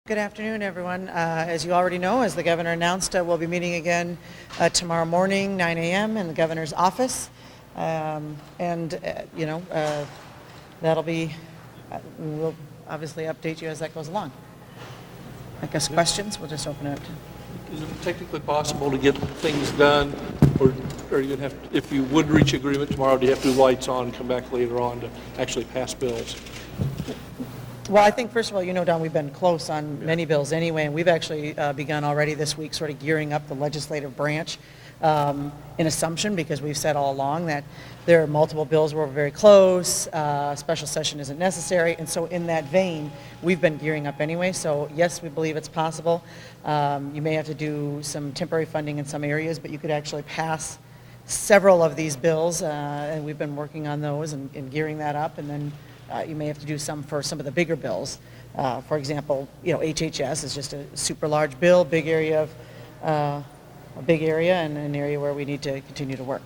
Good afternoon, everyone. As you already know, as the governor announced, we'll be meeting again tomorrow morning, 9 a.m. in the governor's office. That'll be, we'll obviously update you as that goes along. I guess questions, we'll just open it up to. Is it technically possible to get things done, or you'd have, if you would reach agreement tomorrow, do you have to do lights on and come back later on to actually pass bills? Well, I think, first of all, Don, we've been close on many bills anyway, and we've actually begun already this week sort of gearing up the legislative branch in assumption, because we've said all along that there are multiple bills where we're very close, special session isn't necessary, and so in that vein, we've been gearing up anyway. So yes, we believe it's possible. You may have to do some temporary funding in some areas, but you could actually pass several of these bills, and we've been working on those and gearing that up, and then you may have to do some for some of the bigger bills. For example, HHS is just a super large bill, big area of a big area, and an area where we need to continue to work.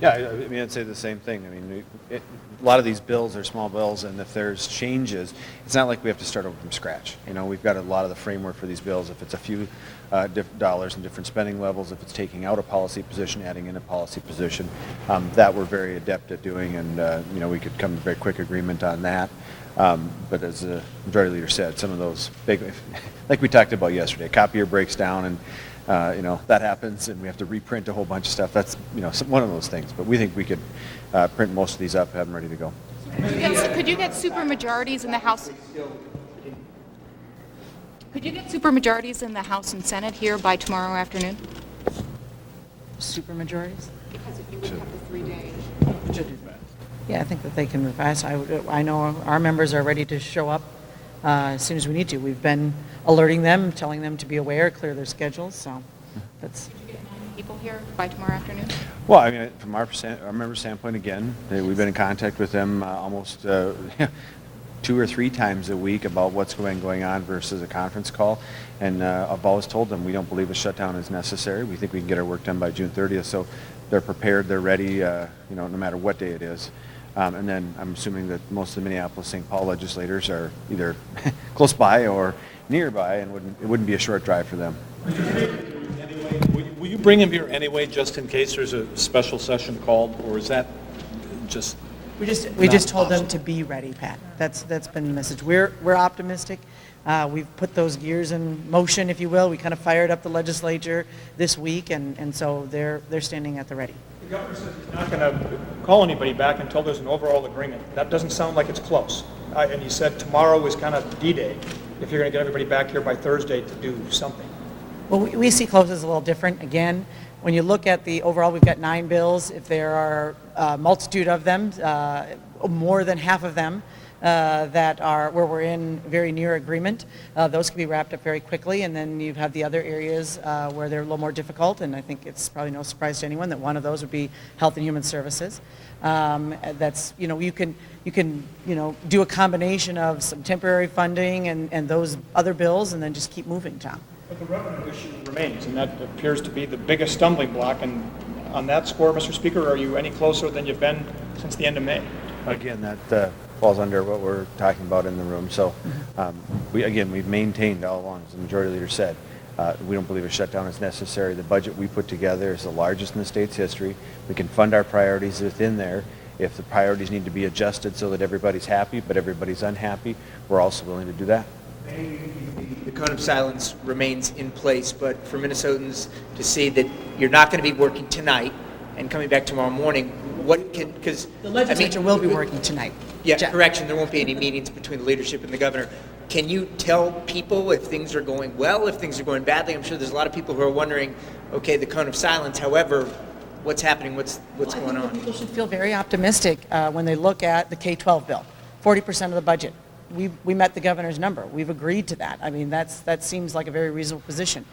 Yeah, I mean, I'd say the same thing. I mean, a lot of these bills are small bills, and if there's changes, it's not like we have to start over from scratch. We've got a lot of the framework for these bills. If it's a few dollars in different spending levels, if it's taking out a policy position, adding in a policy position, that we're very adept at doing, and we could come to a very quick agreement on that. But as the majority leader said, some of those big, like we talked about yesterday, a copier breaks down, and that happens, and we have to reprint a whole bunch of stuff. That's one of those things. But we think we could print most of these up, have them ready to go. Could you get super majorities in the House? Could you get super majorities in the House and Senate here by tomorrow afternoon? Super majorities? Because if you would have the 3-day. Yeah, I think that they can pass. I know our members are ready to show up as soon as we need to. We've been alerting them, telling them to be aware, clear their schedules. So that's. Could you get 9 people here by tomorrow afternoon? Well, I mean, from our member standpoint, again, we've been in contact with them almost 2 or 3 times a week about what's going on versus a conference call. And I've always told them we don't believe a shutdown is necessary. We think we can get our work done by June 30th. So they're prepared, they're ready, no matter what day it is. And then I'm assuming that most of the Minneapolis-St. Paul legislators are either close by or nearby, and it wouldn't be a short drive for them. Will you bring him here anyway, just in case there's a special session called, or is that just? We just told them to be ready, Pat. That's been the message. We're optimistic. We've put those gears in motion, if you will. We kind of fired up the legislature this week, and so they're standing at the ready. The governor says he's not going to call anybody back until there's an overall agreement. That doesn't sound like it's close. And he said tomorrow is kind of D-Day, if you're going to get everybody back here by Thursday to do something. Well, we see close as a little different. Again, when you look at the overall, we've got 9 bills. If there are a multitude of them, more than half of them that are where we're in very near agreement, those can be wrapped up very quickly. And then you have the other areas where they're a little more difficult. And I think it's probably no surprise to anyone that one of those would be Health and Human Services. That's you can do a combination of some temporary funding and those other bills, and then just keep moving, Tom. But the revenue issue remains, and that appears to be the biggest stumbling block. And on that score, Mr. Speaker, are you any closer than you've been since the end of May? Again, that falls under what we're talking about in the room. So, we've maintained all along, as the majority leader said, we don't believe a shutdown is necessary. The budget we put together is the largest in the state's history. We can fund our priorities within there. If the priorities need to be adjusted so that everybody's happy, but everybody's unhappy, we're also willing to do that. The cone of silence remains in place, but for Minnesotans to see that you're not going to be working tonight and coming back tomorrow morning, because The legislature will be working tonight. Yeah, Jeff. correction, there won't be any meetings between the leadership and the governor. Can you tell people if things are going well, if things are going badly? I'm sure there's a lot of people who are wondering, okay, the cone of silence, however, what's happening, what's going on? People should feel very optimistic when they look at the K-12 bill, 40% of the budget. We met the governor's number. We've agreed to that. I mean, that seems like a very reasonable position.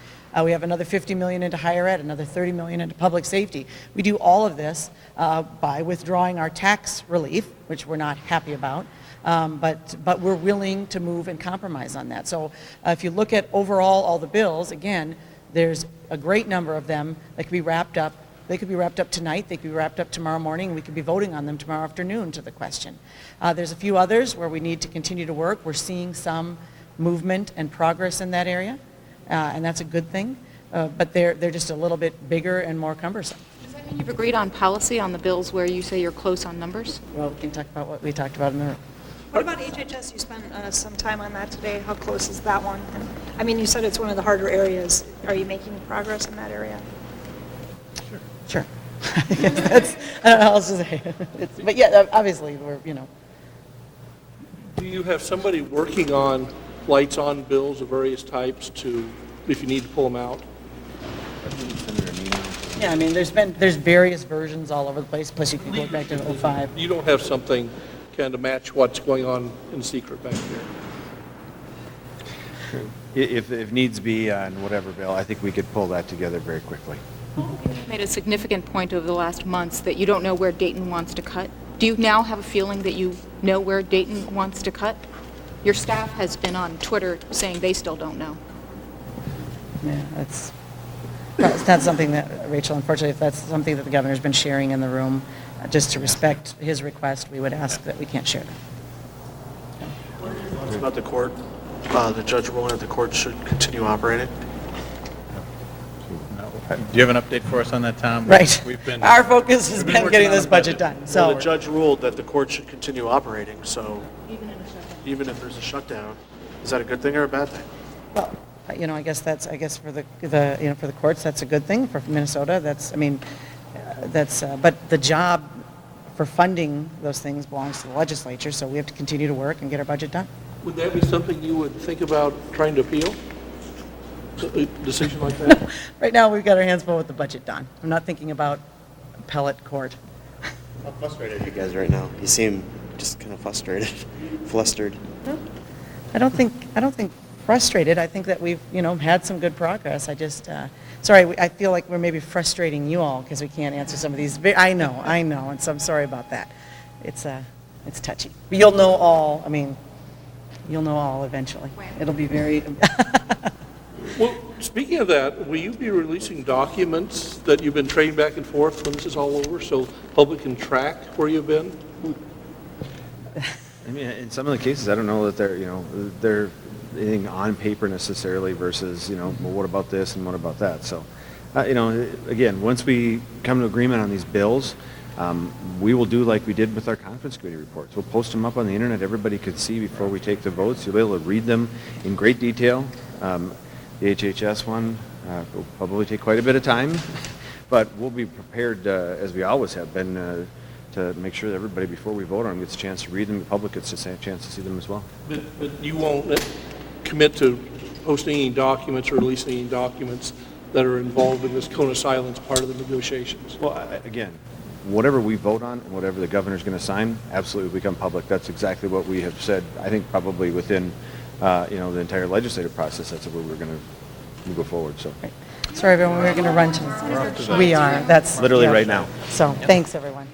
We have another $50 million into higher ed, another $30 million into public safety. We do all of this by withdrawing our tax relief, which we're not happy about, but we're willing to move and compromise on that. So if you look at overall all the bills, again, there's a great number of them that can be wrapped up. They could be wrapped up tonight, they could be wrapped up tomorrow morning, we could be voting on them tomorrow afternoon to the question. There's a few others where we need to continue to work. We're seeing some movement and progress in that area, and that's a good thing, but they're just a little bit bigger and more cumbersome. Does that mean you've agreed on policy on the bills where you say you're close on numbers? Well, we can talk about what we talked about in the, What about HHS? You spent some time on that today. How close is that one? And, I mean, you said it's one of the harder areas. Are you making progress in that area? sure. I guess that's, I don't know how else to say it. But yeah, obviously, we're, Do you have somebody working on lights on bills of various types to, if you need to pull them out? yeah, I mean, there's various versions all over the place, plus you can go back to '05. You don't have something kind of match what's going on in secret back there? If needs be on whatever bill, I think we could pull that together very quickly. You've made a significant point over the last months that you don't know where Dayton wants to cut. Do you now have a feeling that you know where Dayton wants to cut? Your staff has been on Twitter saying they still don't know. Yeah, it's not something that, Rachel, unfortunately, if that's something that the governor's been sharing in the room, just to respect his request, we would ask that we can't share that. It's about the court, the judge ruling that the court should continue operating. Do you have an update for us on that, Tom? Right. We've been. Our focus has we've been working getting on this the budget done, Well, so. the judge ruled that the court should continue operating, so even if there's a shutdown, is that a good thing or a bad thing? Well, I guess for the for the courts, that's a good thing. For Minnesota, but the job for funding those things belongs to the legislature, so we have to continue to work and get our budget done. Would that be something you would think about trying to appeal? A decision like that? Right now, we've got our hands full with the budget done. I'm not thinking about appellate court. How frustrated are you guys right now? You seem just kind of frustrated, flustered. I don't think frustrated. I think that we've, had some good progress. I just, sorry, I feel like we're maybe frustrating you all because we can't answer some of these. I know, and so I'm sorry about that. It's touchy. But you'll know all eventually. When? It'll be very, Well, speaking of that, will you be releasing documents that you've been trading back and forth when this is all over, so public can track where you've been? I mean, in some of the cases, I don't know that they're anything on paper necessarily versus, well, what about this and what about that? So, again, once we come to agreement on these bills, we will do like we did with our conference committee reports. We'll post them up on the internet. Everybody could see before we take the votes. You'll be able to read them in great detail. The HHS one will probably take quite a bit of time, but we'll be prepared, as we always have been, to make sure that everybody, before we vote on them, gets a chance to read them. The public gets a chance to see them as well. But you won't commit to posting any documents or releasing any documents that are involved in this cone of silence part of the negotiations? Well, again, whatever we vote on, and whatever the governor's going to sign, absolutely will become public. That's exactly what we have said, I think probably within, the entire legislative process. That's where we're going to go forward, so. sorry everyone, we're going to run to, we are, that's. Literally yeah. right now. So, thanks everyone.